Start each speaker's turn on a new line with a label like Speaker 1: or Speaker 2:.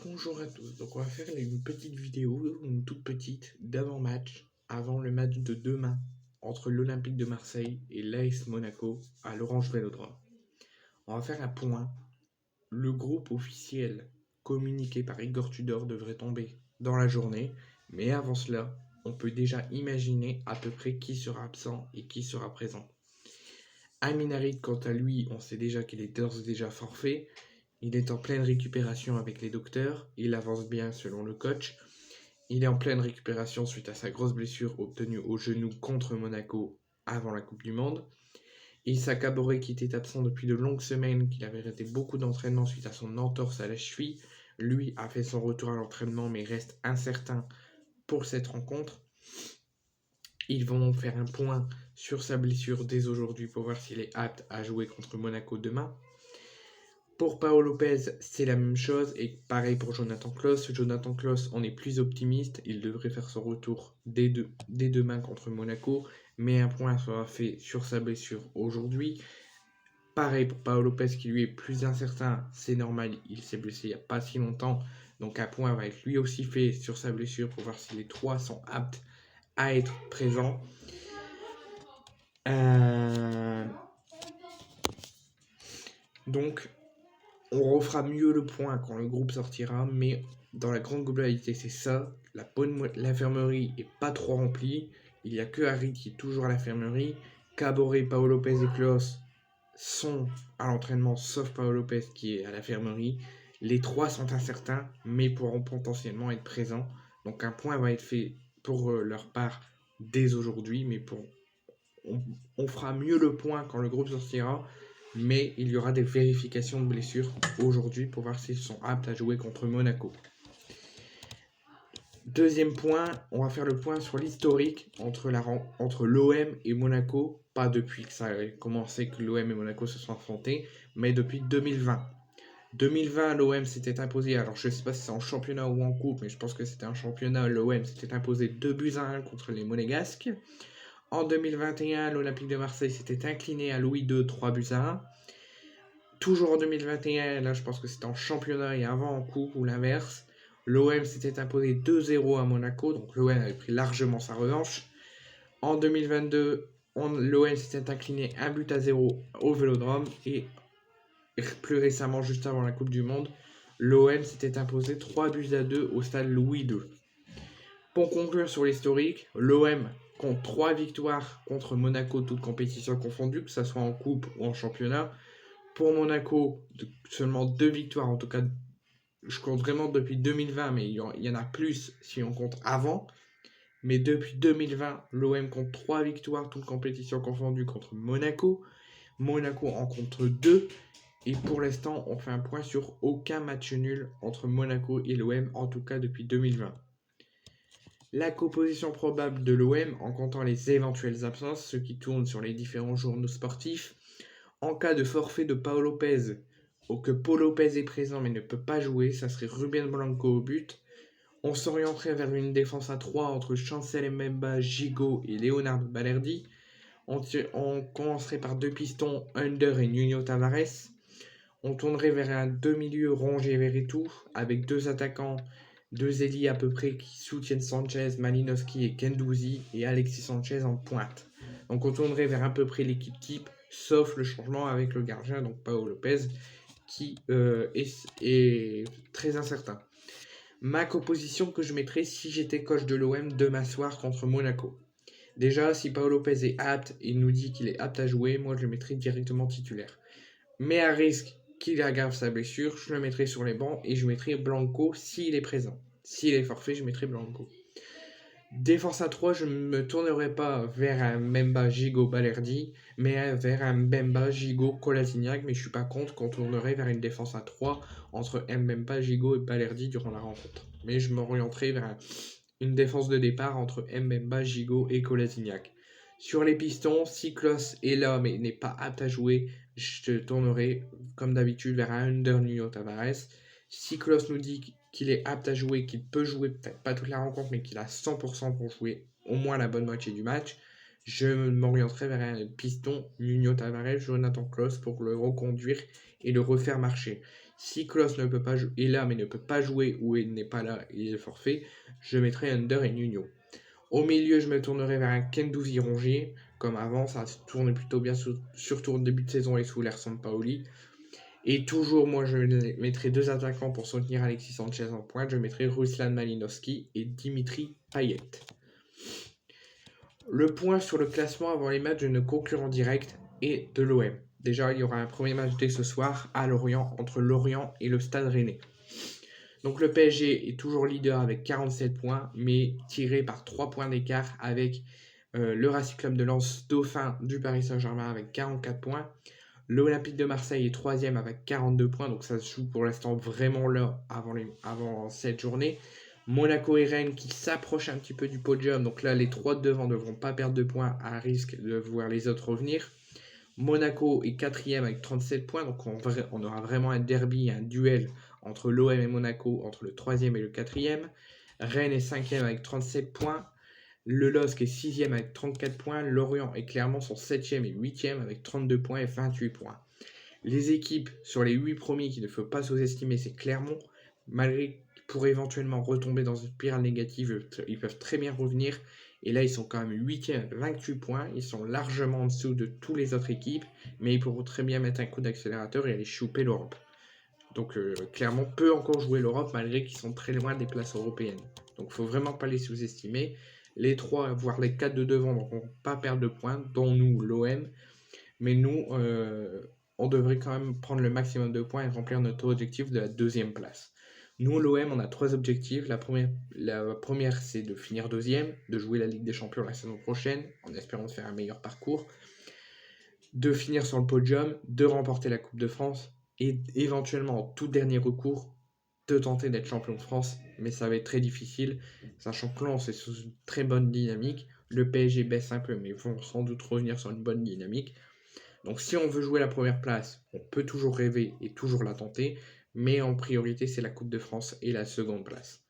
Speaker 1: Bonjour à tous, donc on va faire une petite vidéo, une toute petite, d'avant-match, avant le match de demain entre l'Olympique de Marseille et l'AS Monaco à l'Orange Vélodrome. On va faire un point. Le groupe officiel communiqué par Igor Tudor devrait tomber dans la journée, mais avant cela, on peut déjà imaginer à peu près qui sera absent et qui sera présent. Amin Harit, quant à lui, on sait déjà qu'il est d'ores et déjà forfait. Il est en pleine récupération avec les docteurs, il avance bien selon le coach. Il est en pleine récupération suite à sa grosse blessure obtenue au genou contre Monaco avant la Coupe du Monde. Issa Kabore, qui était absent depuis de longues semaines, qu'il avait raté beaucoup d'entraînement suite à son entorse à la cheville, lui a fait son retour à l'entraînement mais reste incertain pour cette rencontre. Ils vont faire un point sur sa blessure dès aujourd'hui pour voir s'il est apte à jouer contre Monaco demain. Pour Pau Lopez, c'est la même chose, et pareil pour Jonathan Klaus. Jonathan Klaus, on est plus optimiste, il devrait faire son retour dès demain contre Monaco, mais un point sera fait sur sa blessure aujourd'hui. Pareil pour Pau Lopez qui lui est plus incertain, c'est normal, il s'est blessé il n'y a pas si longtemps, donc un point va être lui aussi fait sur sa blessure pour voir si les trois sont aptes à être présents. Donc, on refera mieux le point quand le groupe sortira, mais dans la grande globalité, c'est ça. L'infirmerie est pas trop remplie. Il n'y a que Harit qui est toujours à l'infirmerie. Kabore, Pau Lopez et Klaus sont à l'entraînement, sauf Pau Lopez qui est à l'infirmerie. Les trois sont incertains, mais pourront potentiellement être présents. Donc un point va être fait pour leur part dès aujourd'hui, mais on fera mieux le point quand le groupe sortira. Mais il y aura des vérifications de blessures aujourd'hui pour voir s'ils sont aptes à jouer contre Monaco. Deuxième point, on va faire le point sur l'historique entre l'OM et Monaco, pas depuis que ça a commencé que l'OM et Monaco se sont affrontés, mais depuis 2020. 2020, l'OM s'était imposé, alors je ne sais pas si c'est en championnat ou en coupe, mais je pense que c'était un championnat, l'OM s'était imposé 2-1 contre les Monégasques. En 2021, l'Olympique de Marseille s'était incliné à Louis II 3-1. Toujours en 2021, là je pense que c'était en championnat et avant en coupe ou l'inverse, l'OM s'était imposé 2-0 à Monaco, donc l'OM avait pris largement sa revanche. En 2022, l'OM s'était incliné 1-0 au Vélodrome et plus récemment, juste avant la Coupe du Monde, l'OM s'était imposé 3-2 au stade Louis II. Pour conclure sur l'historique, l'OM compte 3 victoires contre Monaco, toutes compétitions confondues, que ce soit en coupe ou en championnat. Pour Monaco, seulement 2 victoires, en tout cas, je compte vraiment depuis 2020, mais il y en a plus si on compte avant. Mais depuis 2020, l'OM compte 3 victoires, toutes compétitions confondues contre Monaco. Monaco en compte 2. Et pour l'instant, on fait un point sur aucun match nul entre Monaco et l'OM, en tout cas depuis 2020. La composition probable de l'OM, en comptant les éventuelles absences, ceux qui tournent sur les différents journaux sportifs. En cas de forfait de Pau Lopez, ou que Pau Lopez est présent mais ne peut pas jouer, ça serait Ruben Blanco au but. On s'orienterait vers une défense à 3 entre Chancel Mbemba, Gigot et Leonardo Balerdi. On commencerait par 2 pistons, Under et Nuno Tavares. On tournerait vers un 2 milieux Rongier Veretout, avec 2 attaquants, 2 ailiers à peu près qui soutiennent Sanchez, Malinowski et Guendouzi, et Alexis Sanchez en pointe. Donc on tournerait vers à peu près l'équipe type, sauf le changement avec le gardien, donc Pau Lopez, qui est très incertain. Ma composition que je mettrais si j'étais coach de l'OM demain soir contre Monaco. Déjà, si Pau Lopez est apte et nous dit qu'il est apte à jouer, moi je le mettrais directement titulaire. Mais à risque qu'il aggrave sa blessure, je le mettrai sur les bancs et je mettrai Blanco s'il est présent. S'il est forfait, je mettrai Blanco. Défense à 3, je ne me tournerai pas vers un Mbemba Gigot Balerdi, mais vers un Mbemba Gigot Kolasinac, mais je suis pas contre qu'on tournerait vers une défense à 3 entre Mbemba Gigot et Balerdi durant la rencontre. Mais je m'orienterai vers une défense de départ entre Mbemba, Gigot et Kolasinac. Sur les pistons, si Klaus est là mais n'est pas apte à jouer, je te tournerai comme d'habitude vers un Under Nuno Tavares. Si Klaus nous dit qu'il est apte à jouer, qu'il peut jouer peut-être pas toute la rencontre, mais qu'il a 100% pour jouer au moins la bonne moitié du match, je m'orienterai vers un piston Nuno Tavares, Jonathan Klaus pour le reconduire et le refaire marcher. Si Klos ne peut pas est là mais ne peut pas jouer ou il n'est pas là, il est forfait, je mettrai Under et Nuno. Au milieu, je me tournerai vers un Guendouzi Rongier, comme avant, ça tourne plutôt bien, surtout au début de saison et sous l'air Sampaoli. Et toujours, moi, je mettrai 2 attaquants pour soutenir Alexis Sanchez en pointe. Je mettrai Ruslan Malinowski et Dimitri Payet. Le point sur le classement avant les matchs de nos concurrents directs et de l'OM. Déjà, il y aura un premier match dès ce soir à Lorient, entre Lorient et le Stade Rennais. Donc le PSG est toujours leader avec 47 points, mais tiré par 3 points d'écart avec le Racing Club de Lens, dauphin du Paris Saint-Germain avec 44 points. L'Olympique de Marseille est 3e avec 42 points, donc ça se joue pour l'instant vraiment là avant cette journée. Monaco et Rennes qui s'approchent un petit peu du podium, donc là les 3 de devant ne devront pas perdre de points à risque de voir les autres revenir. Monaco est 4e avec 37 points, donc on aura vraiment un derby, un duel entre l'OM et Monaco, entre le 3e et le 4e. Rennes est 5e avec 37 points. Le LOSC est 6e avec 34 points. Lorient est clairement son 7e et 8e avec 32 points et 28 points. Les équipes sur les 8 premiers qu'il ne faut pas sous-estimer, c'est Clermont. Malgré qu'ils pourraient éventuellement retomber dans une spirale négative, ils peuvent très bien revenir. Et là, ils sont quand même 8e avec 28 points. Ils sont largement en dessous de toutes les autres équipes. Mais ils pourront très bien mettre un coup d'accélérateur et aller choper l'Europe. Donc Clermont peut encore jouer l'Europe malgré qu'ils sont très loin des places européennes. Donc il ne faut vraiment pas les sous-estimer. Les 3, voire les 4 de devant ne vont pas perdre de points, dont nous, l'OM. Mais nous, on devrait quand même prendre le maximum de points et remplir notre objectif de la 2e place. Nous, l'OM, on a 3 objectifs. La première, c'est de finir 2e, de jouer la Ligue des Champions la saison prochaine, en espérant faire un meilleur parcours, de finir sur le podium, de remporter la Coupe de France, et éventuellement, en tout dernier recours, de tenter d'être champion de France. Mais ça va être très difficile, sachant que Lens est sous une très bonne dynamique. Le PSG baisse un peu, mais vont sans doute revenir sur une bonne dynamique. Donc si on veut jouer la première place, on peut toujours rêver et toujours la tenter, mais en priorité, c'est la Coupe de France et la seconde place.